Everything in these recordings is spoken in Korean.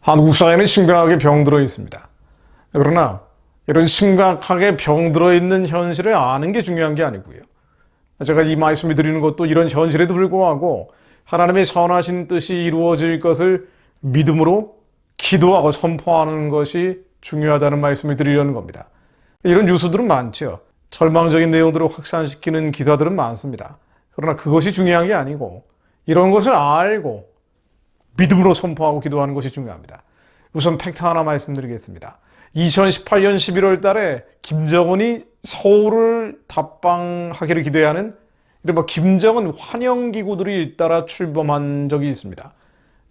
한국 사회는 심각하게 병들어 있습니다. 그러나 이런 심각하게 병들어 있는 현실을 아는 게 중요한 게 아니고요. 제가 이 말씀을 드리는 것도 이런 현실에도 불구하고 하나님의 선하신 뜻이 이루어질 것을 믿음으로 기도하고 선포하는 것이 중요하다는 말씀을 드리려는 겁니다. 이런 뉴스들은 많죠. 절망적인 내용들을 확산시키는 기사들은 많습니다. 그러나 그것이 중요한 게 아니고 이런 것을 알고 믿음으로 선포하고 기도하는 것이 중요합니다. 우선 팩트 하나 말씀드리겠습니다. 2018년 11월 달에 김정은이 서울을 답방하기를 기대하는 이른바 김정은 환영기구들이 잇따라 출범한 적이 있습니다.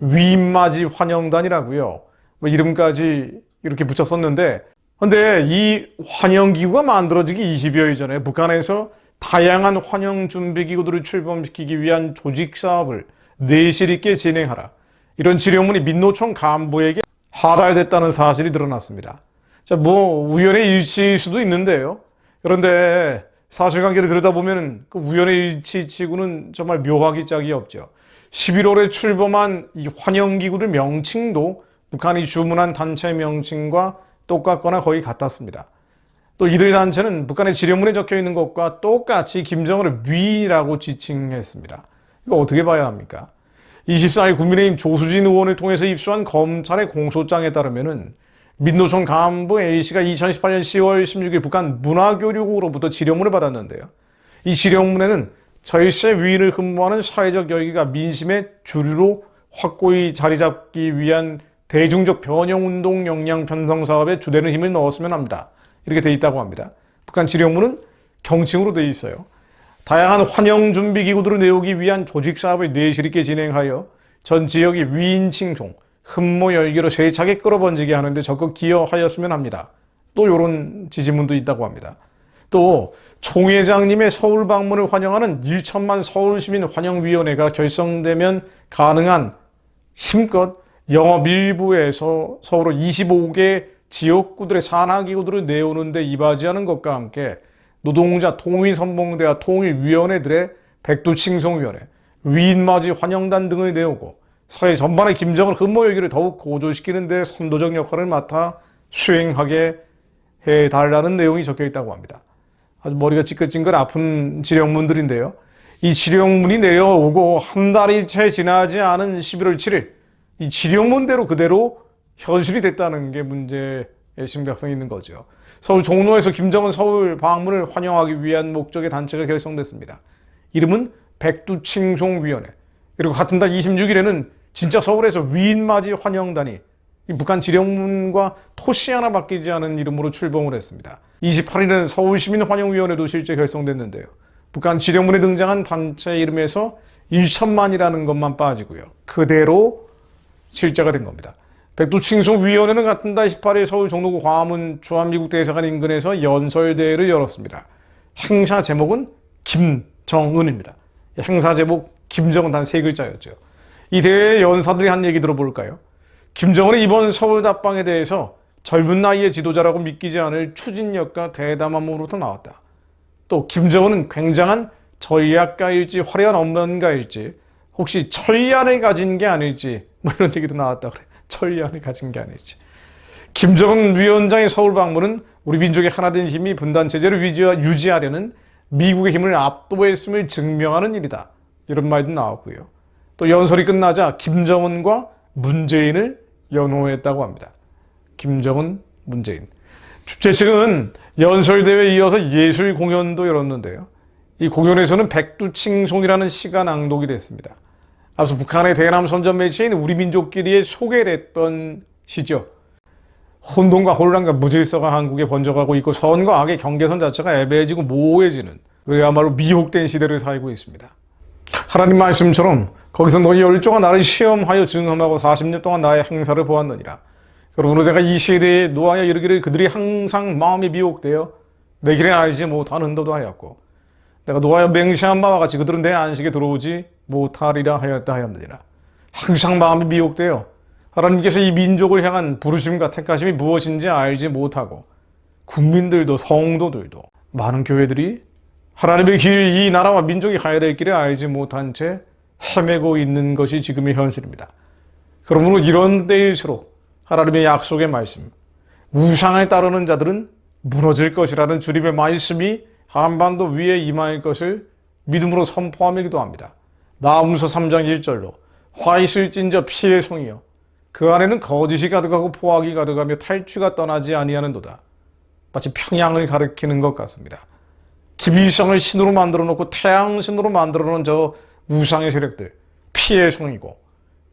위인맞이 환영단이라고요. 이름까지 이렇게 붙였었는데, 근데 이 환영기구가 만들어지기 20여일 전에 북한에서 다양한 환영준비기구들을 출범시키기 위한 조직사업을 내실 있게 진행하라, 이런 지령문이 민노총 간부에게 하달됐다는 사실이 드러났습니다. 자, 우연의 일치일 수도 있는데요. 그런데 사실관계를 들여다보면 그 우연의 일치치고는 정말 묘하기 짝이 없죠. 11월에 출범한 이 환영기구들 명칭도 북한이 주문한 단체 명칭과 똑같거나 거의 같았습니다. 또 이들 단체는 북한의 지령문에 적혀 있는 것과 똑같이 김정은을 위인이라고 지칭했습니다. 이거 어떻게 봐야 합니까? 24일 국민의힘 조수진 의원을 통해서 입수한 검찰의 공소장에 따르면은 민노총 간부 A씨가 2018년 10월 16일 북한 문화교류국으로부터 지령문을 받았는데요. 이 지령문에는 절세 위인을 흠모하는 사회적 열기가 민심의 주류로 확고히 자리잡기 위한 대중적 변형운동 역량 편성 사업에 주되는 힘을 넣었으면 합니다. 이렇게 돼 있다고 합니다. 북한 지령문은 경칭으로 돼 있어요. 다양한 환영준비기구들을 내오기 위한 조직사업을 내실 있게 진행하여 전 지역의 위인 칭송, 흠모 열기로 세차게 끌어번지게 하는데 적극 기여하였으면 합니다. 또 이런 지지문도 있다고 합니다. 또 총회장님의 서울 방문을 환영하는 1천만 서울시민 환영위원회가 결성되면 가능한 힘껏 영업 일부에서 서울로 25개 지역구들의 산하기구들을 내오는 데 이바지하는 것과 함께 노동자 통일선봉대와 통일위원회들의 백두칭송위원회, 위인맞이 환영단 등을 내오고 사회 전반의 김정은 흠모 열기를 더욱 고조시키는 데 선도적 역할을 맡아 수행하게 해달라는 내용이 적혀 있다고 합니다. 아주 머리가 찌긋찌긋 아픈 지령문들인데요. 이 지령문이 내려오고 한 달이 채 지나지 않은 11월 7일 이 지령문대로 그대로 현실이 됐다는 게 문제의 심각성이 있는 거죠. 서울 종로에서 김정은 서울 방문을 환영하기 위한 목적의 단체가 결성됐습니다. 이름은 백두칭송위원회. 그리고 같은 달 26일에는 진짜 서울에서 위인맞이 환영단이 북한 지령문과 토시 하나 바뀌지 않은 이름으로 출범을 했습니다. 28일에는 서울시민환영위원회도 실제 결성됐는데요. 북한 지령문에 등장한 단체 이름에서 1천만이라는 것만 빠지고요. 그대로 실제가 된 겁니다. 백두칭송위원회는 같은 달 18일 서울 종로구 광화문 주한미국 대사관 인근에서 연설대회를 열었습니다. 행사 제목은 김정은입니다. 행사 제목 김정은 단 3글자였죠. 이 대회의 연사들이 한 얘기 들어볼까요? 김정은의 이번 서울 답방에 대해서 젊은 나이의 지도자라고 믿기지 않을 추진력과 대담함으로부터 나왔다. 또 김정은은 굉장한 전략가일지 화려한 언론가일지 혹시 천리안을 가진 게 아닐지 이런 얘기도 나왔다 그래. 천리안을 가진 게 아닐지. 김정은 위원장의 서울 방문은 우리 민족의 하나된 힘이 분단 체제를 유지하려는 미국의 힘을 압도했음을 증명하는 일이다. 이런 말도 나왔고요. 또 연설이 끝나자 김정은과 문재인을 연호했다고 합니다. 김정은, 문재인. 주최 측은 연설대회에 이어서 예술 공연도 열었는데요. 이 공연에서는 백두칭송이라는 시가 낭독이 됐습니다. 앞서 북한의 대남 선전 매체인 우리 민족끼리에 소개됐던 시죠. 혼돈과 혼란과 무질서가 한국에 번져가고 있고 선과 악의 경계선 자체가 애매해지고 모호해지는 그야말로 미혹된 시대를 살고 있습니다. 하나님 말씀처럼 거기서 너희 열조가 나를 시험하여 증험하고 40년 동안 나의 행사를 보았느니라. 그러므로 내가 이 시대에 노하여 이르기를 그들이 항상 마음이 미혹되어 내 길에 알지 못하는도도 하였고 내가 노하여 맹세한 바와 같이 그들은 내 안식에 들어오지 못하리라 하였다 하였느니라. 항상 마음이 미혹되어 하나님께서 이 민족을 향한 부르심과 택하심이 무엇인지 알지 못하고 국민들도 성도들도 많은 교회들이 하나님의 길, 이 나라와 민족이 가야 될 길을 알지 못한 채 헤매고 있는 것이 지금의 현실입니다. 그러므로 이런 때일수록 하나님의 약속의 말씀, 우상을 따르는 자들은 무너질 것이라는 주님의 말씀이 한반도 위에 임할 것을 믿음으로 선포하며 기도합니다. 나아홈서 3장 1절로 화 있을 진저 피의 성이여 그 안에는 거짓이 가득하고 포악이 가득하며 탈취가 떠나지 아니하는도다. 마치 평양을 가리키는 것 같습니다. 기비성을 신으로 만들어 놓고 태양신으로 만들어 놓은 저 우상의 세력들, 피의 성이고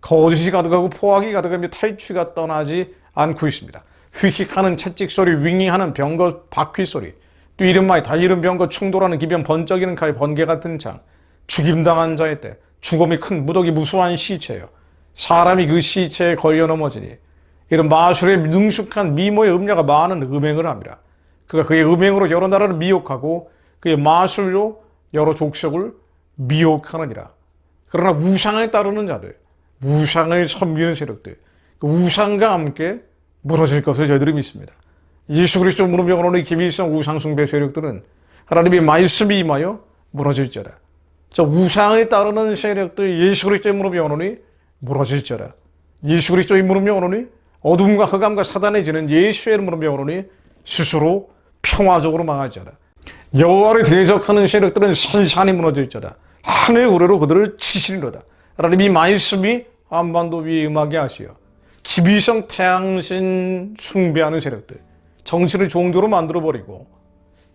거짓이 가득하고 포악이 가득하며 탈취가 떠나지 않고 있습니다. 휙휙하는 채찍 소리, 윙윙하는 병거 바퀴 소리, 뛰는 말, 달리는 병거, 충돌하는 기병, 번쩍이는 칼, 번개 같은 창, 죽임당한 자의 때, 죽음이 큰 무더기 무수한 시체요. 사람이 그 시체에 걸려 넘어지니 이런 마술에 능숙한 미모의 음녀가 많은 음행을 합니다. 그가 그의 음행으로 여러 나라를 미혹하고 그의 마술로 여러 족속을 미혹하느니라. 그러나 우상을 따르는 자들, 우상을 섬기는 세력들, 그 우상과 함께 무너질 것을 저희들이 믿습니다. 예수 그리스도 무릎 영원의 기밀성 우상 숭배 세력들은 하나님의 말씀이 임하여 무너질지어다. 저 우상을 따르는 세력들 예수 그리스도의 무릎 영원히 무너질지어다. 예수 그리스도의 무릎 영원히 어둠과 흑암과 사단에 지는 예수의 무릎 영원히 스스로 평화적으로 망할지어다. 여호와를 대적하는 세력들은 산산이 무너질지어다. 하늘 우레로 그들을 치시리로다. 하나님이 말씀이 한반도 위에 임하게 하시어 기비성 태양신 숭배하는 세력들, 정치를 종교로 만들어버리고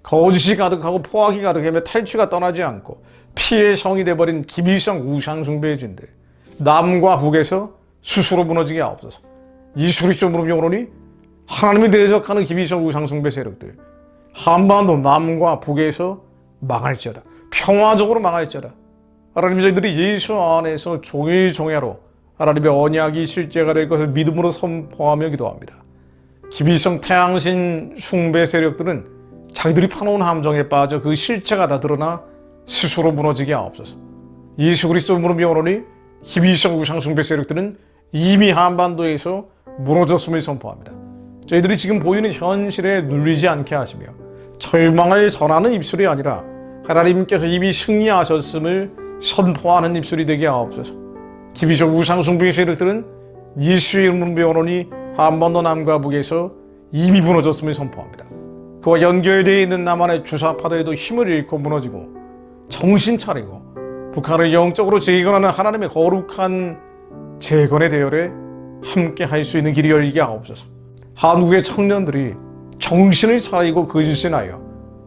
거짓이 가득하고 포악이 가득하며 탈취가 떠나지 않고 피의 성이 되어버린 기비성 우상 숭배의 진들, 남과 북에서 스스로 무너지게 하옵소서. 예수 그리스도 무릎 영원히 하나님이 대적하는 기비성 우상 숭배 세력들, 한반도 남과 북에서 망할지어다. 평화적으로 망할지어다. 하나님, 저희들이 예수 안에서 종일종야로 하나님의 언약이 실제가 될 것을 믿음으로 선포하며 기도합니다. 기비성 태양신 숭배 세력들은 자기들이 파놓은 함정에 빠져 그 실체가 다 드러나 스스로 무너지게 하옵소서. 예수 그리스도 무릎 영원히 기비성 우상 숭배 세력들은 이미 한반도에서 무너졌음을 선포합니다. 저희들이 지금 보이는 현실에 눌리지 않게 하시며 절망을 전하는 입술이 아니라 하나님께서 이미 승리하셨음을 선포하는 입술이 되게 하옵소서. 기비적 우상 숭배 세력들은 예수의 이름으로 영원히 한반도 남과 북에서 이미 무너졌음을 선포합니다. 그와 연결되어 있는 남한의 주사파들도 힘을 잃고 무너지고 정신 차리고 북한을 영적으로 재건하는 하나님의 거룩한 재건의 대열에 함께 할 수 있는 길이 열리게 하옵소서. 한국의 청년들이 정신을 차리고 거짓신하여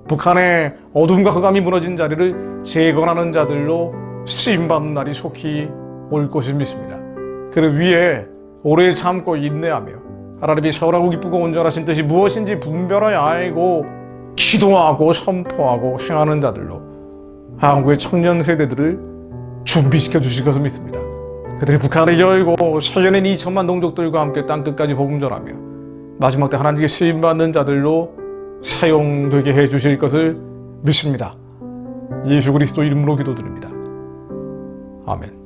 북한의 어둠과 흑암이 무너진 자리를 재건하는 자들로 쓰임받는 날이 속히 올 것을 믿습니다. 그를 위해 오래 참고 인내하며 하나님이 선하고 기쁘고 온전하신 뜻이 무엇인지 분별하여 알고 기도하고 선포하고 행하는 자들로 한국의 청년 세대들을 준비시켜 주실 것을 믿습니다. 그들이 북한을 열고 살려낸 2천만 동족들과 함께 땅끝까지 복음 전하며 마지막 때 하나님께 쓰임받는 자들로 사용되게 해 주실 것을 믿습니다. 예수 그리스도 이름으로 기도드립니다. 아멘.